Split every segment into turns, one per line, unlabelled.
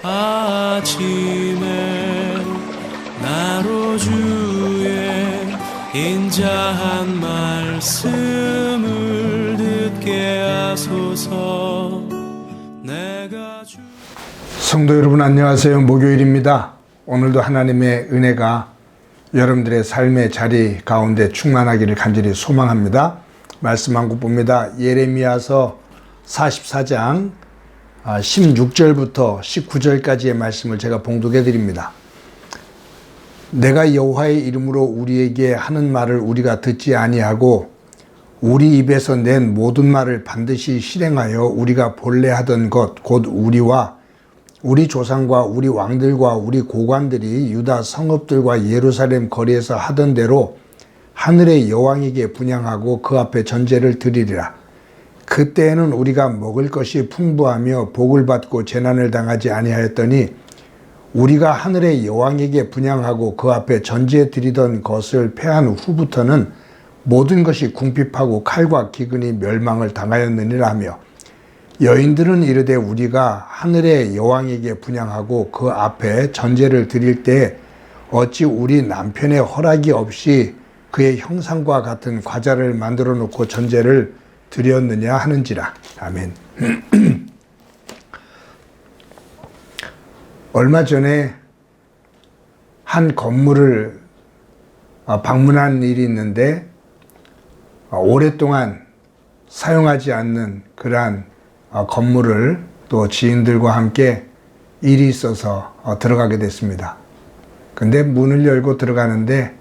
아침에 나로 주의 인자한 말씀을 듣게 하소서. 내가
성도 여러분 안녕하세요. 목요일입니다. 오늘도 하나님의 은혜가 여러분들의 삶의 자리 가운데 충만하기를 간절히 소망합니다. 말씀 한 국 봅니다. 예레미야서 44장 16절부터 19절까지의 말씀을 제가 봉독해 드립니다. 내가 여호와의 이름으로 우리에게 하는 말을 우리가 듣지 아니하고 우리 입에서 낸 모든 말을 반드시 실행하여 우리가 본래 하던 것 곧 우리와 우리 조상과 우리 왕들과 우리 고관들이 유다 성읍들과 예루살렘 거리에서 하던 대로 하늘의 여왕에게 분향하고 그 앞에 전제를 드리리라. 그때에는 우리가 먹을 것이 풍부하며 복을 받고 재난을 당하지 아니하였더니 우리가 하늘의 여왕에게 분향하고 그 앞에 전제 드리던 것을 패한 후부터는 모든 것이 궁핍하고 칼과 기근이 멸망을 당하였느니라 하며, 여인들은 이르되 우리가 하늘의 여왕에게 분향하고 그 앞에 전제를 드릴 때 어찌 우리 남편의 허락이 없이 그의 형상과 같은 과자를 만들어 놓고 전제를 드렸느냐 하는지라. 아멘. 얼마 전에 한 건물을 방문한 일이 있는데 오랫동안 사용하지 않는 그러한 건물을 또 지인들과 함께 일이 있어서 들어가게 됐습니다. 근데 문을 열고 들어가는데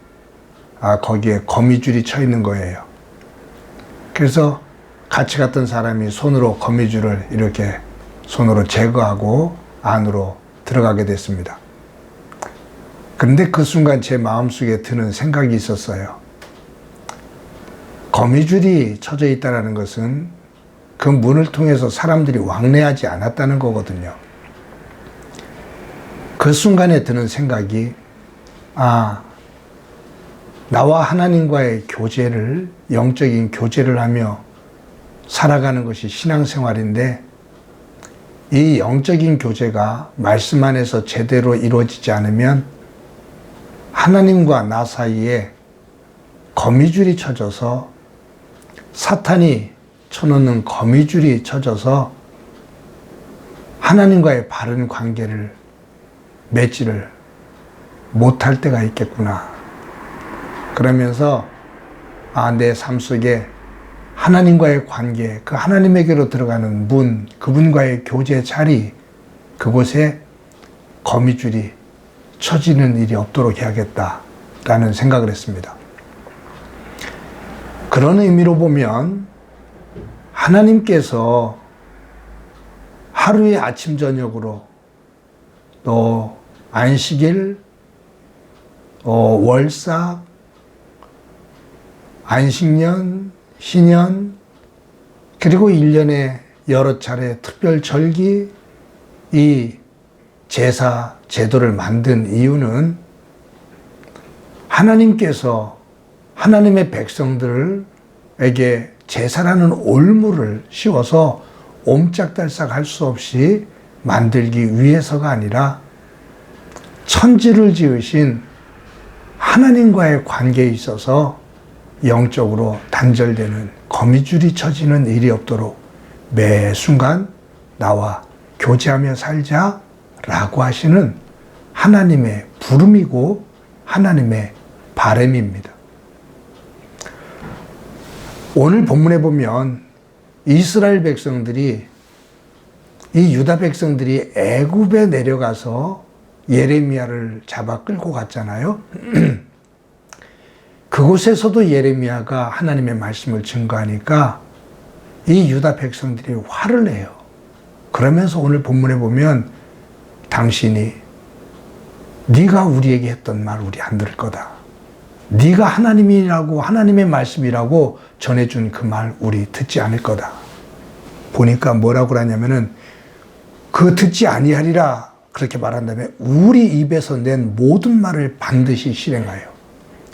거기에 거미줄이 쳐 있는 거예요. 그래서 같이 갔던 사람이 손으로 거미줄을 이렇게 손으로 제거하고 안으로 들어가게 됐습니다. 그런데 그 순간 제 마음속에 드는 생각이 있었어요. 거미줄이 쳐져 있다는 것은 그 문을 통해서 사람들이 왕래하지 않았다는 거거든요. 그 순간에 드는 생각이 나와 하나님과의 교제를, 영적인 교제를 하며 살아가는 것이 신앙생활인데, 이 영적인 교제가 말씀 안에서 제대로 이루어지지 않으면 하나님과 나 사이에 거미줄이 쳐져서, 사탄이 쳐놓는 거미줄이 쳐져서 하나님과의 바른 관계를 맺지를 못할 때가 있겠구나. 그러면서 내 삶 속에 하나님과의 관계, 그 하나님에게로 들어가는 문, 그분과의 교제 자리, 그곳에 거미줄이 쳐지는 일이 없도록 해야겠다라는 생각을 했습니다. 그런 의미로 보면 하나님께서 하루의 아침 저녁으로 또 안식일, 월삭, 안식년, 신년, 그리고 1년에 여러 차례 특별 절기, 이 제사, 제도를 만든 이유는 하나님께서 하나님의 백성들에게 제사라는 올무를 씌워서 옴짝달싹 할 수 없이 만들기 위해서가 아니라 천지를 지으신 하나님과의 관계에 있어서 영적으로 단절되는 거미줄이 쳐지는 일이 없도록 매 순간 나와 교제하며 살자라고 하시는 하나님의 부름이고 하나님의 바람입니다. 오늘 본문에 보면 이스라엘 백성들이, 이 유다 백성들이 애굽에 내려가서 예레미야를 잡아 끌고 갔잖아요. 그곳에서도 예레미야가 하나님의 말씀을 증거하니까 이 유다 백성들이 화를 내요. 그러면서 오늘 본문에 보면 당신이 네가 우리에게 했던 말 우리 안 들을 거다. 네가 하나님이라고, 하나님의 말씀이라고 전해준 그 말 우리 듣지 않을 거다. 보니까 뭐라고 그러냐면은 그 듣지 아니하리라 그렇게 말한 다음에 우리 입에서 낸 모든 말을 반드시 실행하여.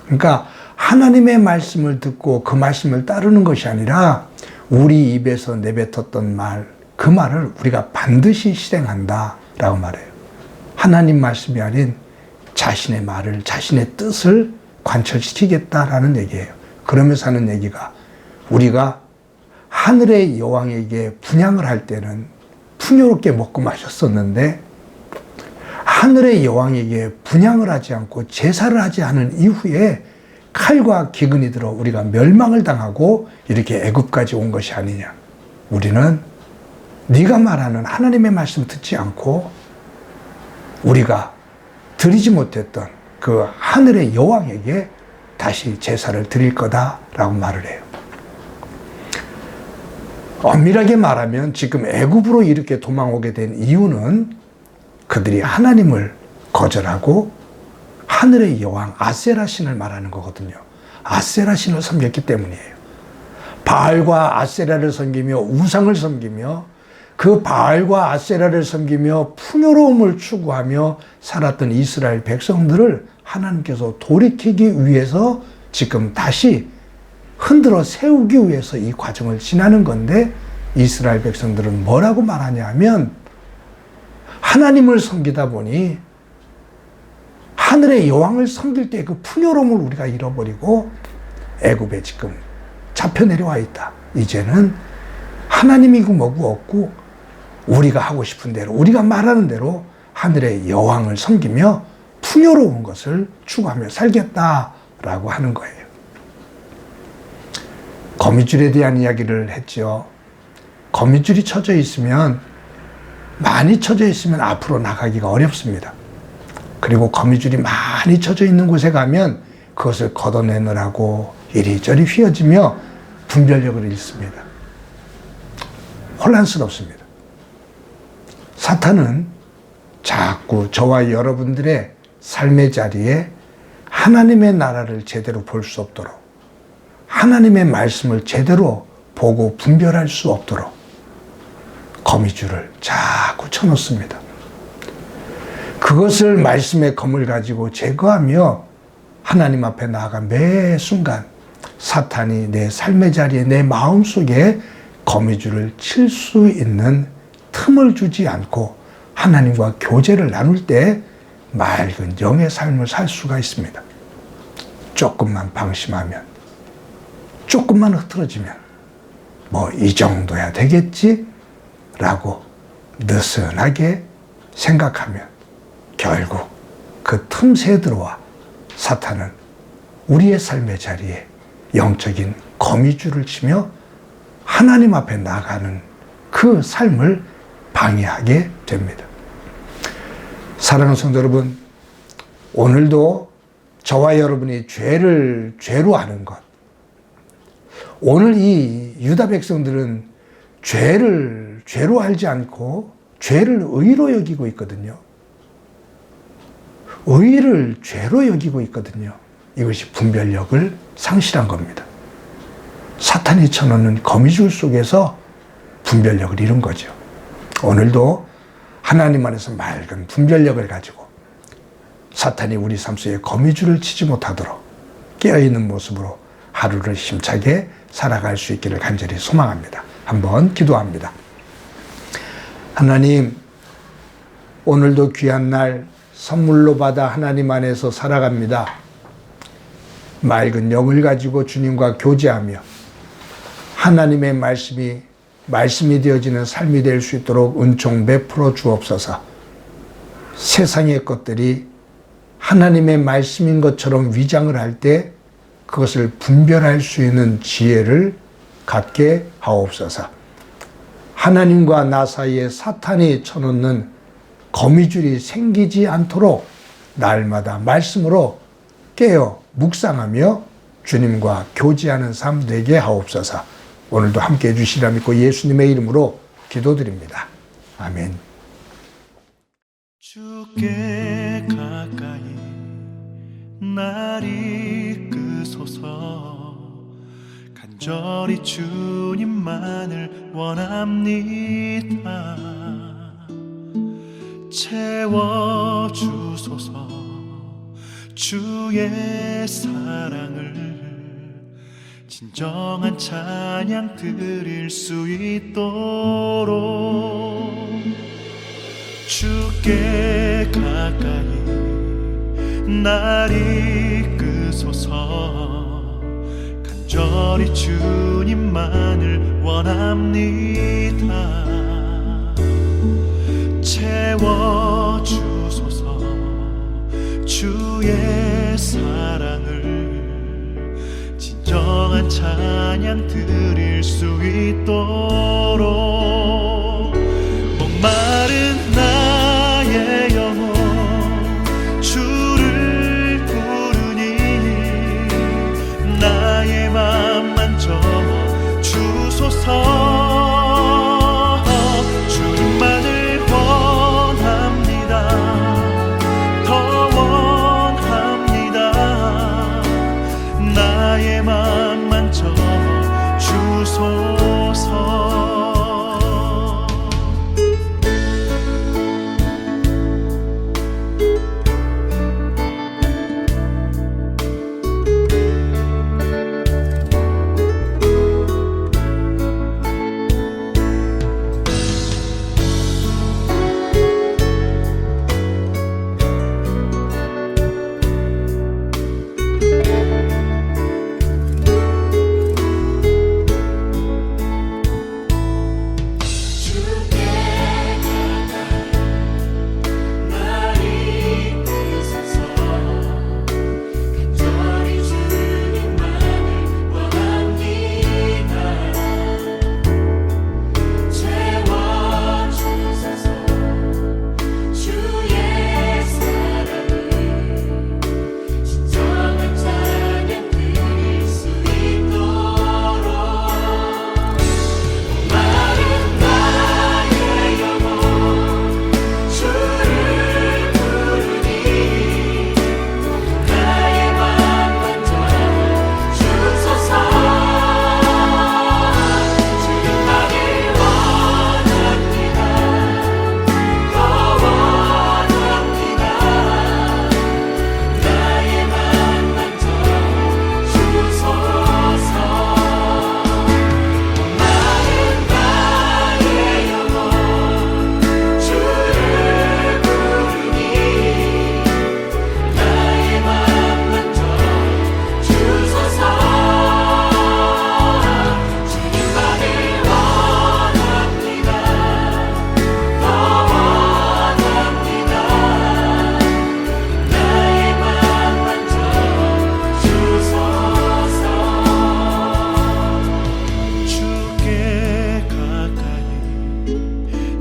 그러니까 하나님의 말씀을 듣고 그 말씀을 따르는 것이 아니라 우리 입에서 내뱉었던 말, 그 말을 우리가 반드시 실행한다 라고 말해요. 하나님 말씀이 아닌 자신의 말을, 자신의 뜻을 관철시키겠다라는 얘기예요. 그러면서 하는 얘기가, 우리가 하늘의 여왕에게 분향을 할 때는 풍요롭게 먹고 마셨었는데, 하늘의 여왕에게 분향을 하지 않고 제사를 하지 않은 이후에 칼과 기근이 들어 우리가 멸망을 당하고 이렇게 애굽까지 온 것이 아니냐. 우리는 네가 말하는 하나님의 말씀 듣지 않고 우리가 드리지 못했던 그 하늘의 여왕에게 다시 제사를 드릴 거다라고 말을 해요. 엄밀하게 말하면 지금 애굽으로 이렇게 도망오게 된 이유는 그들이 하나님을 거절하고 하늘의 여왕 아세라 신을 말하는 거거든요. 아세라 신을 섬겼기 때문이에요. 바알과 아세라를 섬기며 우상을 섬기며 그 바알과 아세라를 섬기며 풍요로움을 추구하며 살았던 이스라엘 백성들을 하나님께서 돌이키기 위해서 지금 다시 흔들어 세우기 위해서 이 과정을 지나는 건데, 이스라엘 백성들은 뭐라고 말하냐 하면 하나님을 섬기다 보니 하늘의 여왕을 섬길 때 그 풍요로움을 우리가 잃어버리고 애굽에 지금 잡혀 내려와 있다. 이제는 하나님이고 뭐고 없고 우리가 하고 싶은 대로, 우리가 말하는 대로 하늘의 여왕을 섬기며 풍요로운 것을 추구하며 살겠다라고 하는 거예요. 거미줄에 대한 이야기를 했죠. 거미줄이 쳐져 있으면, 많이 쳐져 있으면 앞으로 나가기가 어렵습니다. 그리고 거미줄이 많이 쳐져 있는 곳에 가면 그것을 걷어내느라고 이리저리 휘어지며 분별력을 잃습니다. 혼란스럽습니다. 사탄은 자꾸 저와 여러분들의 삶의 자리에 하나님의 나라를 제대로 볼 수 없도록, 하나님의 말씀을 제대로 보고 분별할 수 없도록 거미줄을 자꾸 쳐놓습니다. 그것을 말씀의 검을 가지고 제거하며 하나님 앞에 나아가 매 순간 사탄이 내 삶의 자리에, 내 마음속에 거미줄을 칠 수 있는 틈을 주지 않고 하나님과 교제를 나눌 때 맑은 영의 삶을 살 수가 있습니다. 조금만 방심하면, 조금만 흐트러지면 뭐 이 정도야 되겠지? 라고 느슨하게 생각하면 결국 그 틈새에 들어와 사탄은 우리의 삶의 자리에 영적인 거미줄을 치며 하나님 앞에 나가는 그 삶을 방해하게 됩니다. 사랑하는 성도 여러분, 오늘도 저와 여러분이 죄로 아는 것, 오늘 이 유다 백성들은 죄로 알지 않고 죄를 의로 여기고 있거든요. 의를 죄로 여기고 있거든요. 이것이 분별력을 상실한 겁니다. 사탄이 쳐놓는 거미줄 속에서 분별력을 잃은 거죠. 오늘도 하나님 안에서 맑은 분별력을 가지고 사탄이 우리 삶 속에 거미줄을 치지 못하도록 깨어있는 모습으로 하루를 힘차게 살아갈 수 있기를 간절히 소망합니다. 한번 기도합니다. 하나님, 오늘도 귀한 날 선물로 받아 하나님 안에서 살아갑니다. 맑은 영을 가지고 주님과 교제하며 하나님의 말씀이 되어지는 삶이 될 수 있도록 은총 베풀어 주옵소서. 세상의 것들이 하나님의 말씀인 것처럼 위장을 할 때 그것을 분별할 수 있는 지혜를 갖게 하옵소서. 하나님과 나 사이에 사탄이 쳐놓는 거미줄이 생기지 않도록 날마다 말씀으로 깨어 묵상하며 주님과 교제하는 삶 되게 하옵소서. 오늘도 함께 해주시리라 믿고 예수님의 이름으로 기도드립니다. 아멘.
주께 가까이 날 이끄소서. 간절히 주님만을 원합니다. 채워주소서. 주의 사랑을 진정한 찬양 드릴 수 있도록 주께 가까이 날 이끄소서. 간절히 주님만을 원합니다. 채워주소서. 주의 사랑을 진정한 찬양 드릴 수 있도록. 목마른 나의 영혼 주를 부르니 나의 맘 만져 주소서. 주님만을 원합니다. 더 원합니다. 나의 맘 만져 주소서.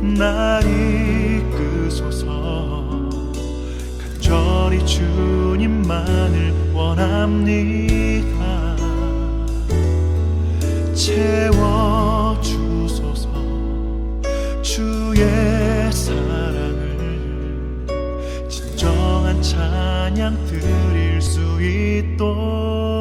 날 이끄소서. 간절히 주님만을 원합니다. 채워주소서. 주의 사랑을 진정한 찬양 드릴 수 있도록.